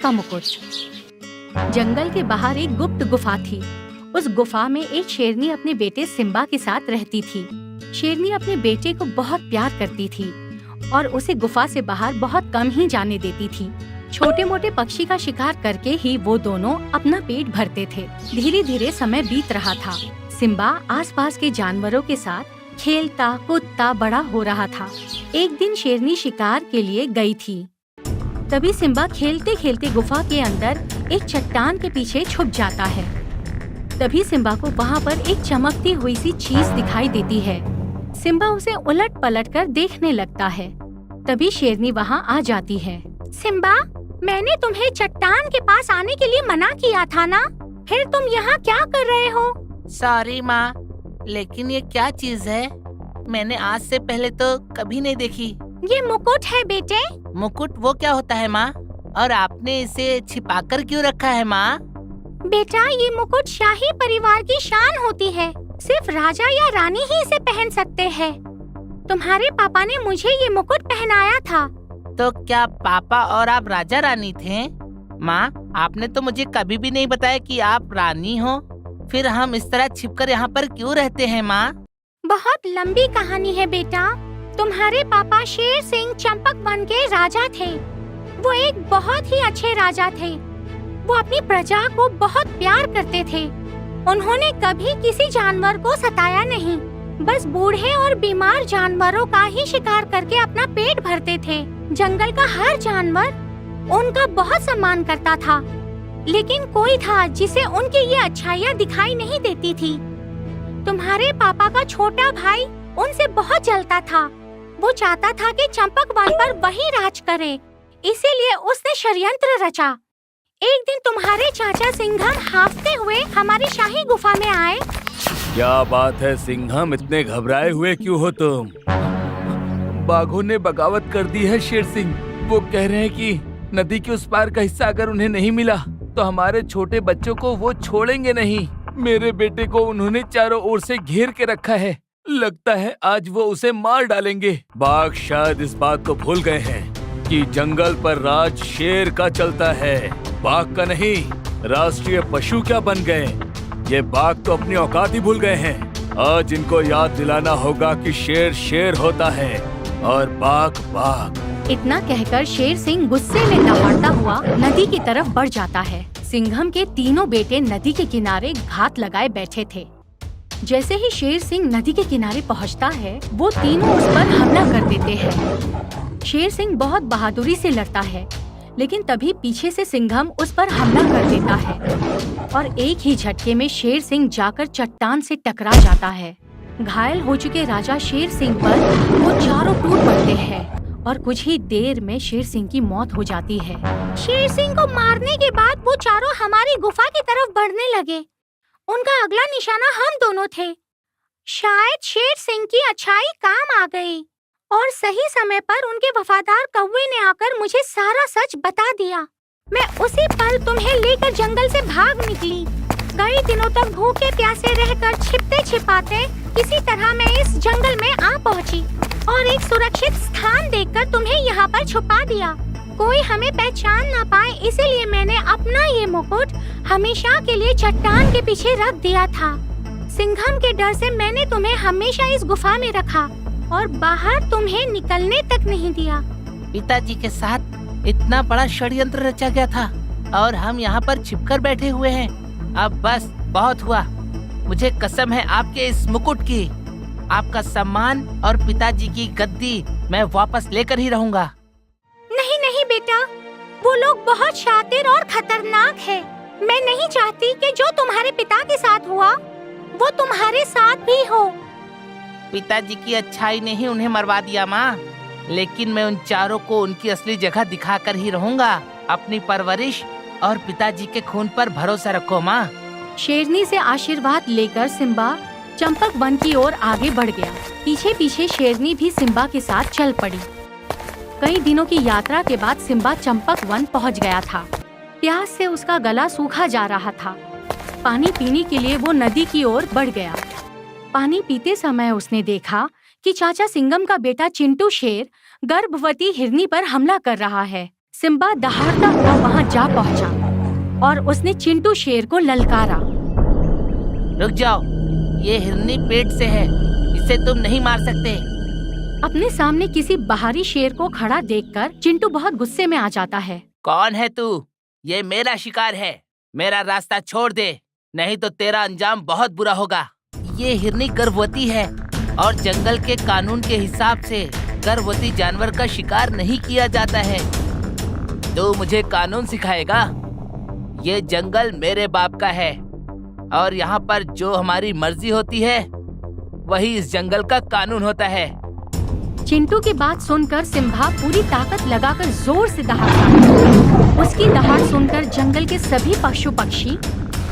का मुकुट। जंगल के बाहर एक गुप्त गुफा थी। उस गुफा में एक शेरनी अपने बेटे सिम्बा के साथ रहती थी। शेरनी अपने बेटे को बहुत प्यार करती थी और उसे गुफा से बाहर बहुत कम ही जाने देती थी। छोटे मोटे पक्षी का शिकार करके ही वो दोनों अपना पेट भरते थे। धीरे धीरे समय बीत रहा था। सिम्बा आसपास के जानवरों के साथ खेलता कूदता बड़ा हो रहा था। एक दिन शेरनी शिकार के लिए गई थी। तभी सिम्बा खेलते खेलते गुफा के अंदर एक चट्टान के पीछे छुप जाता है। तभी सिम्बा को वहाँ पर एक चमकती हुई सी चीज दिखाई देती है। सिम्बा उसे उलट पलट कर देखने लगता है। तभी शेरनी वहाँ आ जाती है। सिम्बा, मैंने तुम्हें चट्टान के पास आने के लिए मना किया था ना? फिर तुम यहाँ क्या कर रहे हो? सॉरी माँ, लेकिन ये क्या चीज है? मैंने आज से पहले तो कभी नहीं देखी। ये मुकुट है बेटे। मुकुट वो क्या होता है माँ? और आपने इसे छिपाकर क्यों रखा है माँ? बेटा, ये मुकुट शाही परिवार की शान होती है। सिर्फ राजा या रानी ही इसे पहन सकते हैं। तुम्हारे पापा ने मुझे ये मुकुट पहनाया था। तो क्या पापा और आप राजा रानी थे? माँ, आपने तो मुझे कभी भी नहीं बताया कि आप रानी हो। फिर हम इस तरह छिपकर यहाँ पर क्यों रहते हैं माँ? बहुत लंबी कहानी है बेटा। तुम्हारे पापा शेर सिंह चंपक वन के राजा थे। वो एक बहुत ही अच्छे राजा थे। वो अपनी प्रजा को बहुत प्यार करते थे। उन्होंने कभी किसी जानवर को सताया नहीं, बस बूढ़े और बीमार जानवरों का ही शिकार करके अपना पेट भरते थे। जंगल का हर जानवर उनका बहुत सम्मान करता था, लेकिन कोई था जिसे उनकी ये अच्छाइयाँ दिखाई नहीं देती थी। तुम्हारे पापा का छोटा भाई उनसे बहुत जलता था। वो चाहता था कि चंपक वन पर वही राज करे, इसीलिए उसने षड्यंत्र रचा। एक दिन तुम्हारे चाचा सिंघम हांफते हुए हमारी शाही गुफा में आए। क्या बात है सिंघम, इतने घबराए हुए क्यों हो तुम? बाघों ने बगावत कर दी है शेर सिंह। वो कह रहे हैं कि नदी के उस पार का हिस्सा अगर उन्हें नहीं मिला तो हमारे छोटे बच्चों को वो छोड़ेंगे नहीं। मेरे बेटे को उन्होंने चारों ओर से घेर के रखा है। लगता है आज वो उसे मार डालेंगे। बाघ शायद इस बात को भूल गए हैं कि जंगल पर राज शेर का चलता है, बाघ का नहीं। राष्ट्रीय पशु क्या बन गए? ये बाघ तो अपनी औकात ही भूल गए हैं। आज इनको याद दिलाना होगा कि शेर शेर होता है और बाघ बाघ। इतना कहकर शेर सिंह गुस्से में दहाड़ता हुआ नदी की तरफ बढ़ जाता है। सिंघम के तीनों बेटे नदी के किनारे घात लगाए बैठे थे। जैसे ही शेर सिंह नदी के किनारे पहुंचता है, वो तीनों उस पर हमला कर देते हैं। शेर सिंह बहुत बहादुरी से लड़ता है, लेकिन तभी पीछे से सिंघम उस पर हमला कर देता है और एक ही झटके में शेर सिंह जाकर चट्टान से टकरा जाता है। घायल हो चुके राजा शेर सिंह पर वो चारों टूट पड़ते हैं और कुछ ही देर में शेर सिंह की मौत हो जाती है। शेर सिंह को मारने के बाद वो चारों हमारी गुफा की तरफ बढ़ने लगे। उनका अगला निशाना हम दोनों थे। शायद शेर सिंह की अच्छाई काम आ गई और सही समय पर उनके वफादार कौवे ने आकर मुझे सारा सच बता दिया। मैं उसी पल तुम्हें लेकर जंगल से भाग निकली। कई दिनों तक भूखे प्यासे रहकर छिपते छिपाते किसी तरह मैं इस जंगल में आ पहुंची और एक सुरक्षित स्थान देखकर तुम्हें यहाँ पर छुपा दिया। कोई हमें पहचान ना पाए, इसीलिए मैंने अपना ये मुकुट हमेशा के लिए चट्टान के पीछे रख दिया था। सिंघम के डर से मैंने तुम्हें हमेशा इस गुफा में रखा और बाहर तुम्हें निकलने तक नहीं दिया। पिताजी के साथ इतना बड़ा षड्यंत्र रचा गया था और हम यहाँ पर छिपकर बैठे हुए हैं। अब बस बहुत हुआ। मुझे कसम है आपके इस मुकुट की। आपका सम्मान और पिताजी की गद्दी मैं वापस लेकर ही रहूंगा। नहीं नहीं बेटा, वो लोग बहुत शातिर और खतरनाक है। मैं नहीं चाहती कि जो तुम्हारे पिता के साथ हुआ वो तुम्हारे साथ भी हो। पिताजी की अच्छाई ने ही उन्हें मरवा दिया माँ, लेकिन मैं उन चारों को उनकी असली जगह दिखाकर ही रहूंगा। अपनी परवरिश और पिताजी के खून पर भरोसा रखो माँ। शेरनी से आशीर्वाद लेकर सिम्बा चंपक वन की ओर आगे बढ़ गया। पीछे पीछे शेरनी भी सिम्बा के साथ चल पड़ी। कई दिनों की यात्रा के बाद सिम्बा चंपक वन पहुंच गया था। प्यास से उसका गला सूखा जा रहा था। पानी पीने के लिए वो नदी की ओर बढ़ गया। पानी पीते समय उसने देखा कि चाचा सिंघम का बेटा चिंटू शेर गर्भवती हिरनी पर हमला कर रहा है। सिम्बा दहाड़ता हुआ वहाँ जा पहुँचा और उसने चिंटू शेर को ललकारा। रुक जाओ, ये हिरनी पेट से है, इसे तुम नहीं मार सकते। अपने सामने किसी बाहरी शेर को खड़ा देखकर चिंटू बहुत गुस्से में आ जाता है। कौन है तू? ये मेरा शिकार है, मेरा रास्ता छोड़ दे, नहीं तो तेरा अंजाम बहुत बुरा होगा। ये हिरनी गर्भवती है और जंगल के कानून के हिसाब से गर्भवती जानवर का शिकार नहीं किया जाता है। तू मुझे कानून सिखाएगा? ये जंगल मेरे बाप का है और यहाँ पर जो हमारी मर्जी होती है वही इस जंगल का कानून होता है। चिंटू की बात सुनकर सिम्बा पूरी ताकत लगाकर जोर से दहाड़ता है। उसकी दहाड़ सुनकर जंगल के सभी पशु पक्षी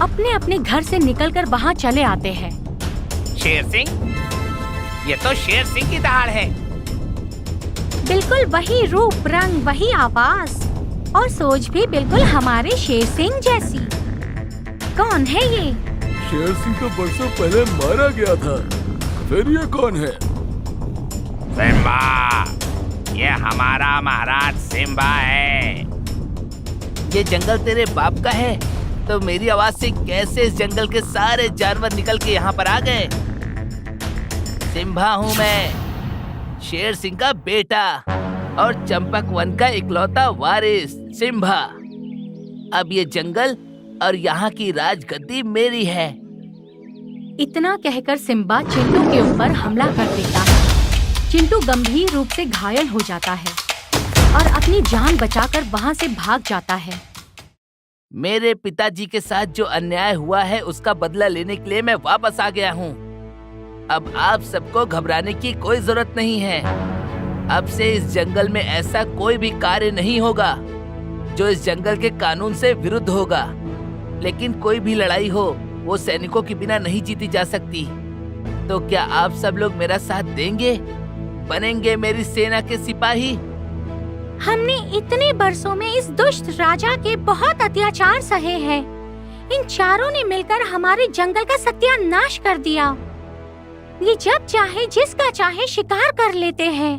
अपने अपने घर से निकलकर वहाँ चले आते हैं। शेर सिंह, ये तो शेर सिंह की दहाड़ है। बिल्कुल वही रूप रंग, वही आवाज और सोच भी बिल्कुल हमारे शेर सिंह जैसी। कौन है ये? शेर सिंह तो बरसों पहले मारा गया था, फिर ये कौन है? सिम्बा, ये हमारा महाराज सिम्बा है। ये जंगल तेरे बाप का है, तो मेरी आवाज से कैसे इस जंगल के सारे जानवर निकल के यहाँ पर आ गए? सिम्बा हूँ मैं, शेर सिंह का बेटा और चंपक वन का इकलौता वारिस सिम्बा। अब ये जंगल और यहाँ की राजगद्दी मेरी है। इतना कहकर सिम्बा चिंटू के ऊपर हमला कर देता है। चिंटू गंभीर रूप से घायल हो जाता है और अपनी जान बचाकर वहाँ से भाग जाता है। मेरे पिताजी के साथ जो अन्याय हुआ है उसका बदला लेने के लिए मैं वापस आ गया हूँ। अब आप सबको घबराने की कोई जरूरत नहीं है। अब से इस जंगल में ऐसा कोई भी कार्य नहीं होगा जो इस जंगल के कानून से विरुद्ध होगा। लेकिन कोई भी लड़ाई हो वो सैनिकों के बिना नहीं जीती जा सकती। तो क्या आप सब लोग मेरा साथ देंगे? बनेंगे मेरी सेना के सिपाही? हमने इतने बरसों में इस दुष्ट राजा के बहुत अत्याचार सहे हैं। इन चारों ने मिलकर हमारे जंगल का सत्यानाश कर दिया। ये जब चाहे जिसका चाहे शिकार कर लेते हैं,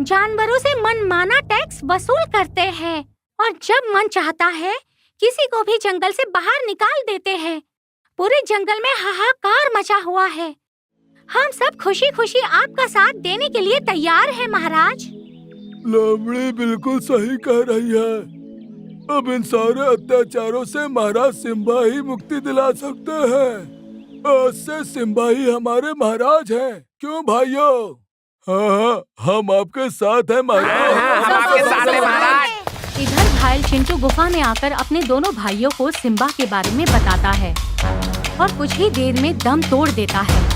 जानवरों से मनमाना टैक्स वसूल करते हैं और जब मन चाहता है किसी को भी जंगल से बाहर निकाल देते हैं। पूरे जंगल में हाहाकार मचा हुआ है। हम सब खुशी खुशी आपका साथ देने के लिए तैयार हैं महाराज। लोमड़ी बिल्कुल सही कह रही है। अब इन सारे अत्याचारों से महाराज सिम्बा ही मुक्ति दिला सकते हैं। आज से सिम्बा ही हमारे महाराज हैं। क्यों भाइयों? हाँ, हम आपके साथ हैं महाराज। हम आपके साथ हैं महाराज। इधर घायल चिंटू गुफा में आकर अपने दोनों भाइयों को सिम्बा के बारे में बताता है और कुछ ही देर में दम तोड़ देता है।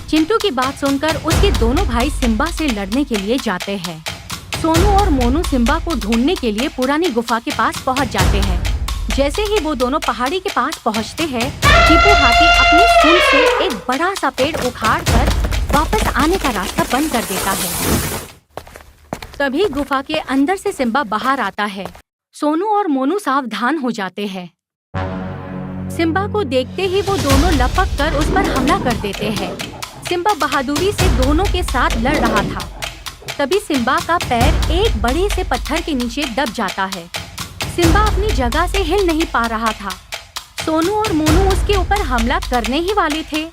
चिंटू की बात सुनकर उसके दोनों भाई सिम्बा से लड़ने के लिए जाते हैं। सोनू और मोनू सिम्बा को ढूंढने के लिए पुरानी गुफा के पास पहुंच जाते हैं। जैसे ही वो दोनों पहाड़ी के पास पहुंचते हैं, टीपू हाथी अपनी सूंड से एक बड़ा सा पेड़ उखाड़कर वापस आने का रास्ता बंद कर देता है। तभी गुफा के अंदर से सिम्बा बाहर आता है। सोनू और मोनू सावधान हो जाते हैं। सिम्बा को देखते ही वो दोनों लपक कर उस पर हमला कर देते हैं। सिम्बा बहादुरी से दोनों के साथ लड़ रहा था। तभी सिम्बा का पैर एक बड़े से पत्थर के नीचे दब जाता है। सिम्बा अपनी जगह से हिल नहीं पा रहा था। सोनू और मोनू उसके ऊपर हमला करने ही वाले थे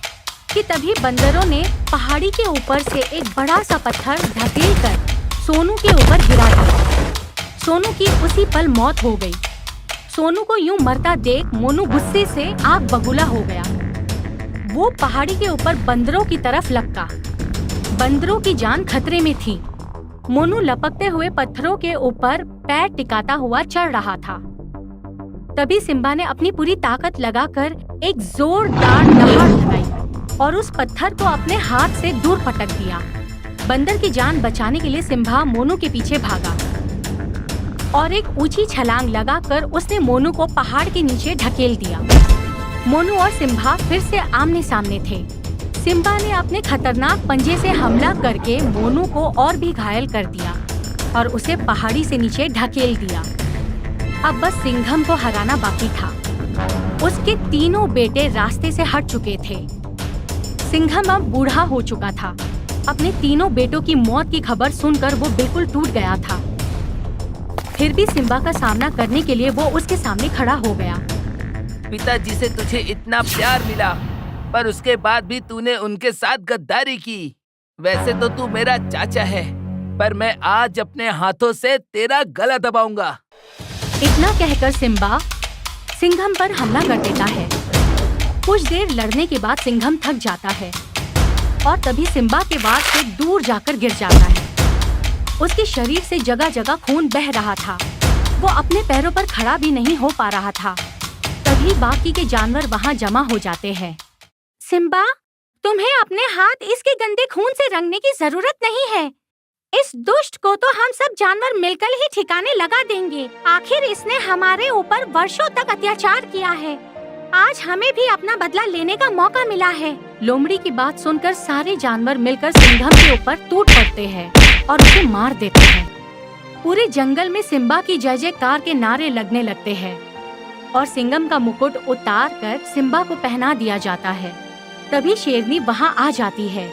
कि तभी बंदरों ने पहाड़ी के ऊपर से एक बड़ा सा पत्थर धकेल कर सोनू के ऊपर गिरा दिया। सोनू की उसी पल मौत हो गई। सोनू को यूं मरता देख मोनू गुस्से से आग बबूला हो गया। वो पहाड़ी के ऊपर बंदरों की तरफ लपका। बंदरों की जान खतरे में थी। मोनू लपकते हुए पत्थरों के ऊपर पैर टिकाता हुआ चढ़ रहा था। तभी सिम्बा ने अपनी पूरी ताकत लगाकर एक जोरदार दहाड़ लगाई और उस पत्थर को अपने हाथ से दूर पटक दिया। बंदर की जान बचाने के लिए सिम्बा मोनू के पीछे भागा और एक ऊंची छलांग लगाकर उसने मोनू को पहाड़ के नीचे ढकेल दिया। मोनू और सिम्बा फिर से आमने सामने थे। सिम्बा ने अपने खतरनाक पंजे से हमला करके मोनू को और भी घायल कर दिया और उसे पहाड़ी से नीचे ढकेल दिया। अब बस सिंघम को हराना बाकी था। उसके तीनों बेटे रास्ते से हट चुके थे। सिंघम अब बूढ़ा हो चुका था। अपने तीनों बेटों की मौत की खबर सुनकर वो बिल्कुल टूट गया था। फिर भी सिम्बा का सामना करने के लिए वो उसके सामने खड़ा हो गया। पिताजी से तुझे इतना प्यार मिला, पर उसके बाद भी तूने उनके साथ गद्दारी की। वैसे तो तू मेरा चाचा है, पर मैं आज अपने हाथों से तेरा गला दबाऊंगा। इतना कहकर सिम्बा सिंघम पर हमला कर देता है। कुछ देर लड़ने के बाद सिंघम थक जाता है और तभी सिम्बा के वार से दूर जाकर गिर जाता है। उसके शरीर से जगह जगह खून बह रहा था। वो अपने पैरों पर खड़ा भी नहीं हो पा रहा था। तभी बाकी के जानवर वहाँ जमा हो जाते हैं। सिम्बा, तुम्हें अपने हाथ इसके गंदे खून से रंगने की जरूरत नहीं है। इस दुष्ट को तो हम सब जानवर मिलकर ही ठिकाने लगा देंगे। आखिर इसने हमारे ऊपर वर्षों तक अत्याचार किया है। आज हमें भी अपना बदला लेने का मौका मिला है। लोमड़ी की बात सुनकर सारे जानवर मिलकर सिंघम के ऊपर टूट पड़ते हैं और उसे मार देते हैं। पूरे जंगल में सिम्बा की जय जयकार के नारे लगने लगते हैं और सिंघम का मुकुट उतार कर सिम्बा को पहना दिया जाता है। तभी शेरनी वहाँ आ जाती है।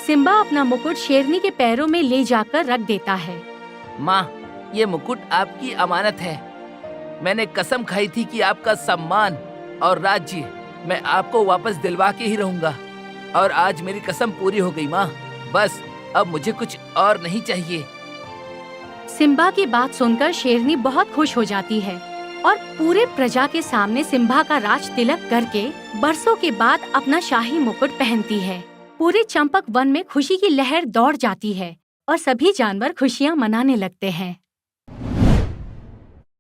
सिम्बा अपना मुकुट शेरनी के पैरों में ले जाकर रख देता है। माँ, ये मुकुट आपकी अमानत है। मैंने कसम खाई थी कि आपका सम्मान और राज्य मैं आपको वापस दिलवा के ही रहूंगा, और आज मेरी कसम पूरी हो गई माँ। बस अब मुझे कुछ और नहीं चाहिए। सिम्बा की बात सुनकर शेरनी बहुत खुश हो जाती है और पूरे प्रजा के सामने सिम्बा का राज तिलक करके बरसों के बाद अपना शाही मुकुट पहनती है। पूरे चंपक वन में खुशी की लहर दौड़ जाती है और सभी जानवर खुशियाँ मनाने लगते हैं।